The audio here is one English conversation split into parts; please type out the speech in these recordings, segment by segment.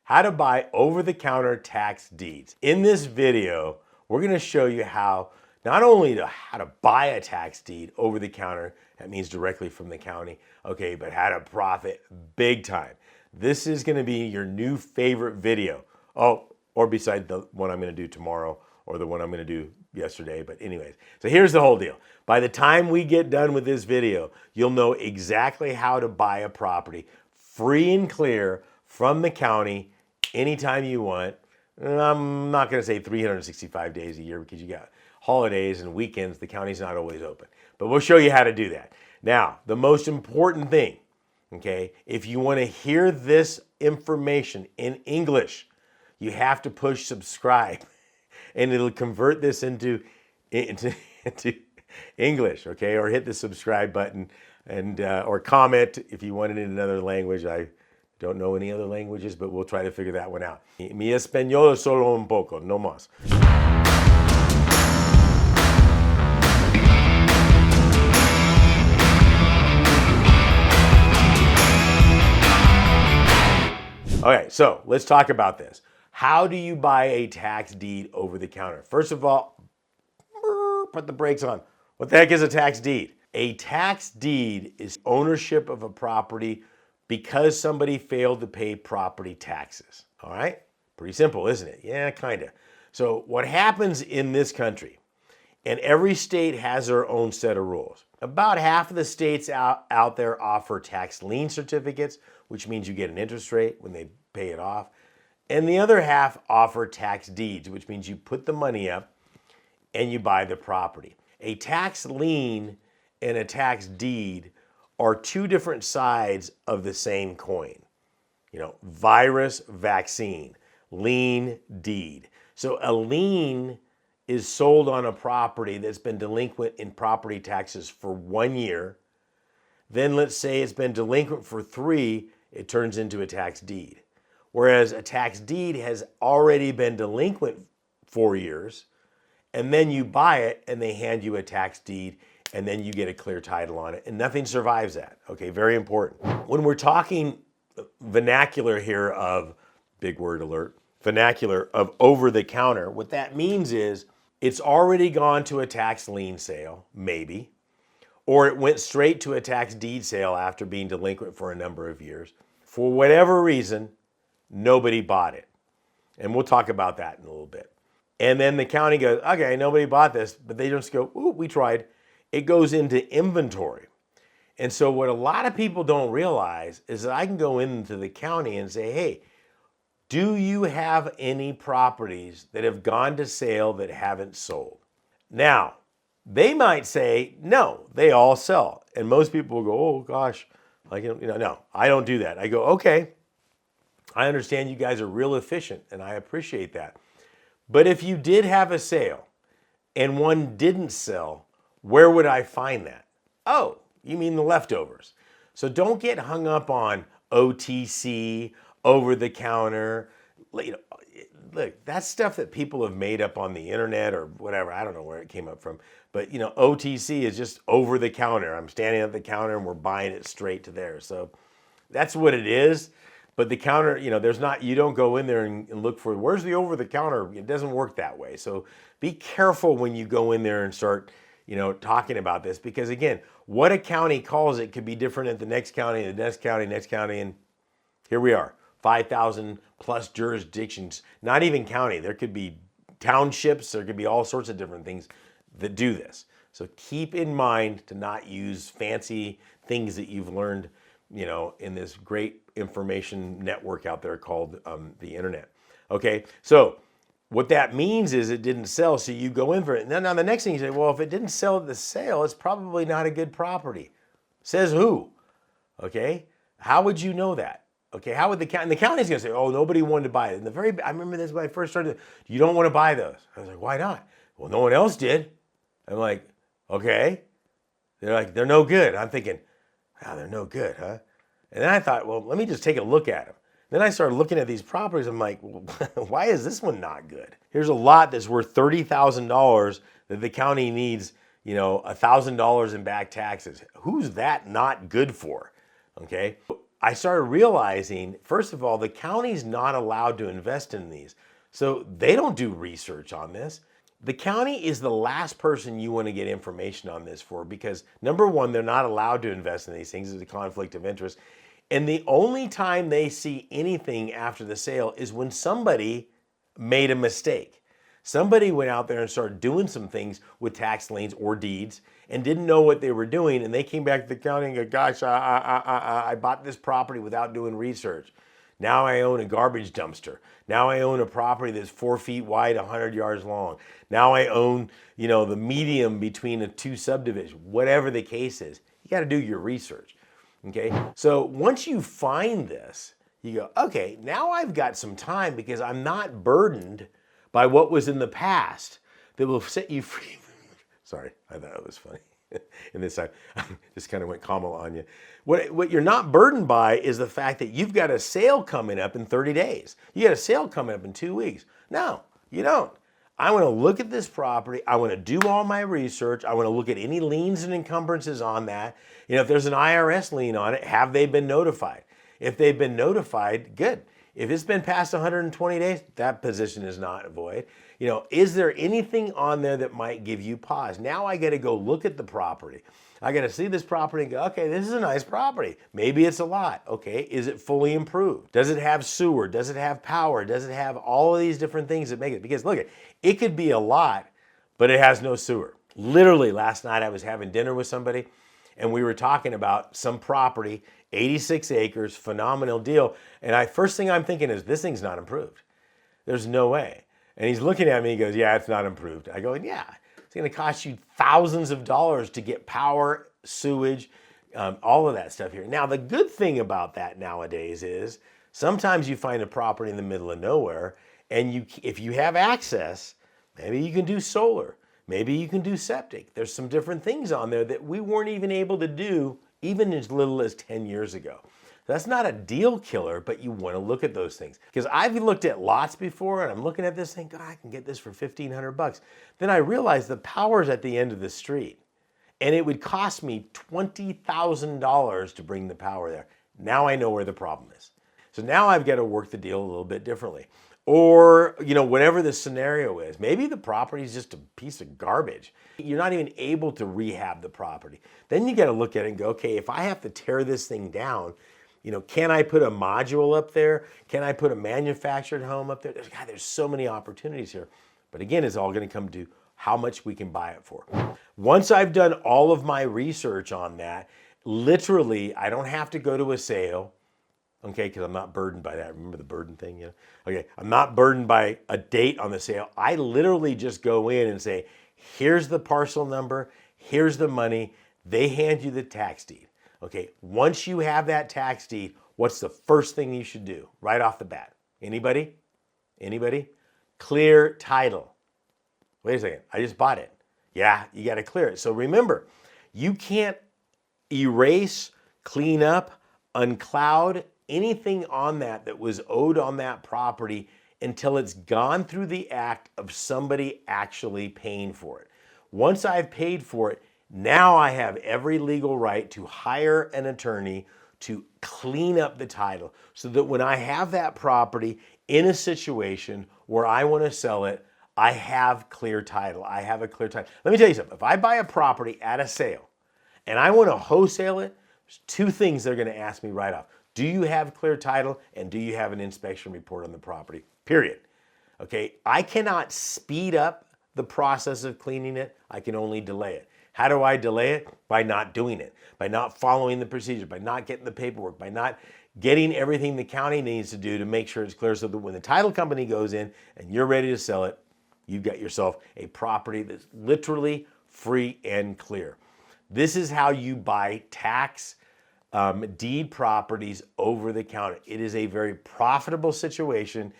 how to buy over-the-counter tax deeds. In this video, we're going to show you how not only how to buy a tax deed over the counter, that means directly from the county, okay, but how to profit big time. This is going to be your new favorite video. Oh, or beside the one I'm going to do tomorrow or the one I'm going to do yesterday. But anyways, so here's the whole deal. By the time we get done with this video, you'll know exactly how to buy a property free and clear from the county anytime you want. And I'm not going to say 365 days a year because you got holidays and weekends. The county's not always open. But we'll show you how to do that. Now, the most important thing, okay, if you want to hear this information in English, you have to push subscribe and it'll convert this into English, okay? Or hit the subscribe button and or comment if you want it in another language. I don't know any other languages, but we'll try to figure that one out. Mi español es solo un poco, no más. Okay, so let's talk about this. How do you buy a tax deed over the counter? First of all, put the brakes on. What the heck is a tax deed? A tax deed is ownership of a property because somebody failed to pay property taxes. All right? Pretty simple, isn't it? Yeah, kind of. So what happens in this country, and every state has their own set of rules. About half of the states out there offer tax lien certificates, which means you get an interest rate when they pay it off. And the other half offer tax deeds, which means you put the money up and you buy the property. A tax lien and a tax deed are two different sides of the same coin. You know, virus, vaccine, lien, deed. So a lien is sold on a property that's been delinquent in property taxes for 1 year. Then let's say it's been delinquent for 3, it turns into a tax deed. Whereas a tax deed has already been delinquent 4 years, and then you buy it and they hand you a tax deed and then you get a clear title on it and nothing survives that. Okay, very important. When we're talking vernacular here of, big word alert, vernacular of over the counter, what that means is it's already gone to a tax lien sale, maybe, or it went straight to a tax deed sale after being delinquent for a number of years. For whatever reason, nobody bought it. And we'll talk about that in a little bit. And then the county goes, okay, nobody bought this, but they just go, ooh, we tried. It goes into inventory. And so what a lot of people don't realize is that I can go into the county and say, hey, do you have any properties that have gone to sale that haven't sold? Now, they might say, no, they all sell. And most people will go, oh gosh, no, I don't do that. I go, okay, I understand you guys are real efficient and I appreciate that. But if you did have a sale and one didn't sell, where would I find that? Oh, you mean the leftovers. So don't get hung up on OTC, over the counter. You know, look, that's stuff that people have made up on the internet or whatever. I don't know where it came up from. But you know, OTC is just over the counter. I'm standing at the counter and we're buying it straight to there. So that's what it is. But the counter, you know, you don't go in there and look for, where's the over the counter? It doesn't work that way. So be careful when you go in there and start, you know, talking about this, because again, what a county calls it could be different at the next county, next county, and here we are, 5,000 plus jurisdictions, not even county. There could be townships, there could be all sorts of different things that do this. So keep in mind to not use fancy things that you've learned, you know, in this great information network out there called the internet. Okay, so what that means is it didn't sell, so you go in for it. And then on the next thing you say, well, if it didn't sell at the sale, it's probably not a good property. Says who? Okay, how would you know that? Okay, how would the county? And the county's gonna say, oh, nobody wanted to buy it. I remember this when I first started. You don't want to buy those. I was like, why not? Well, no one else did. I'm like, okay. They're like, they're no good. I'm thinking, wow, they're no good, huh? And then I thought, well, let me just take a look at them. Then I started looking at these properties. I'm like, well, why is this one not good? Here's a lot that's worth $30,000 that the county needs, you know, $1,000 in back taxes. Who's that not good for? Okay. I started realizing, first of all, the county's not allowed to invest in these. So they don't do research on this. The county is the last person you want to get information on this for because number one, they're not allowed to invest in these things. It's a conflict of interest. And the only time they see anything after the sale is when somebody made a mistake. Somebody went out there and started doing some things with tax liens or deeds and didn't know what they were doing. And they came back to the county and go, gosh, I bought this property without doing research. Now I own a garbage dumpster. Now I own a property that's 4 feet wide, 100 yards long. Now I own, the medium between the two subdivisions, whatever the case is. You got to do your research, okay? So once you find this, you go, okay, now I've got some time because I'm not burdened by what was in the past that will set you free. Sorry, I thought it was funny. And this I just kind of went Kamala on you. What you're not burdened by is the fact that you've got a sale coming up in 30 days. You got a sale coming up in 2 weeks. No, you don't. I want to look at this property. I want to do all my research. I want to look at any liens and encumbrances on that. If there's an IRS lien on it, have they been notified? If they've been notified, good. If it's been past 120 days, that position is not void. Is there anything on there that might give you pause? Now I got to go look at the property. I got to see this property and go, okay, this is a nice property. Maybe it's a lot. Okay, is it fully improved? Does it have sewer? Does it have power? Does it have all of these different things that make it? Because look, it could be a lot, but it has no sewer. Literally last night I was having dinner with somebody and we were talking about some property, 86 acres, phenomenal deal. And first thing I'm thinking is this thing's not improved. There's no way. And he's looking at me, he goes, yeah, it's not improved. I go, yeah, it's gonna cost you thousands of dollars to get power, sewage, all of that stuff here. Now, the good thing about that nowadays is sometimes you find a property in the middle of nowhere and if you have access, maybe you can do solar, maybe you can do septic. There's some different things on there that we weren't even able to do even as little as 10 years ago. That's not a deal killer, but you want to look at those things. Because I've looked at lots before and I'm looking at this thing, God, I can get this for 1,500 bucks. Then I realized the power's at the end of the street and it would cost me $20,000 to bring the power there. Now I know where the problem is. So now I've got to work the deal a little bit differently. Or, whatever the scenario is, maybe the property is just a piece of garbage. You're not even able to rehab the property. Then you got to look at it and go, okay, if I have to tear this thing down, can I put a module up there? Can I put a manufactured home up there? There's so many opportunities here. But again, it's all going to come to how much we can buy it for. Once I've done all of my research on that, literally, I don't have to go to a sale, okay, because I'm not burdened by that. Remember the burden thing? Okay, I'm not burdened by a date on the sale. I literally just go in and say, here's the parcel number, here's the money. They hand you the tax deed. Okay, once you have that tax deed, what's the first thing you should do right off the bat? Anybody? Anybody? Clear title. Wait a second, I just bought it. Yeah, you got to clear it. So remember, you can't erase, clean up, uncloud anything on that was owed on that property until it's gone through the act of somebody actually paying for it. Once I've paid for it, now I have every legal right to hire an attorney to clean up the title so that when I have that property in a situation where I want to sell it, I have clear title. I have a clear title. Let me tell you something. If I buy a property at a sale and I want to wholesale it, there's two things they're going to ask me right off. Do you have clear title and do you have an inspection report on the property? Period. Okay, I cannot speed up the process of cleaning it. I can only delay it. How do I delay it? By not doing it, by not following the procedure, by not getting the paperwork, by not getting everything the county needs to do to make sure it's clear so that when the title company goes in and you're ready to sell it, you've got yourself a property that's literally free and clear. This is how you buy tax deed properties over the counter. It is a very profitable situation,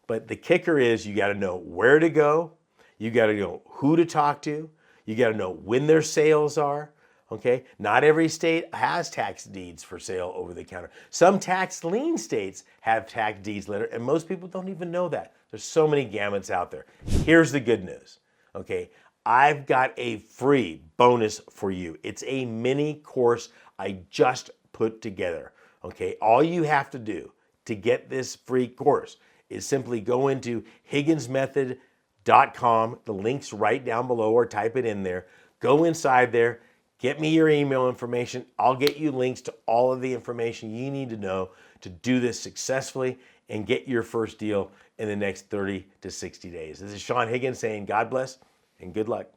but the kicker is you got to know where to go, you got to know who to talk to, you got to know when their sales are, okay? Not every state has tax deeds for sale over the counter. Some tax lien states have tax deeds later, and most people don't even know that. There's so many gamuts out there. Here's the good news, okay? I've got a free bonus for you. It's a mini course I just put together, Okay, all you have to do to get this free course is simply go into higginsmethod.com. The link's right down below, or type it in there. Go inside there, get me your email information. I'll get you links to all of the information you need to know to do this successfully and get your first deal in the next 30 to 60 days. This is Saen Higgins saying God bless and good luck.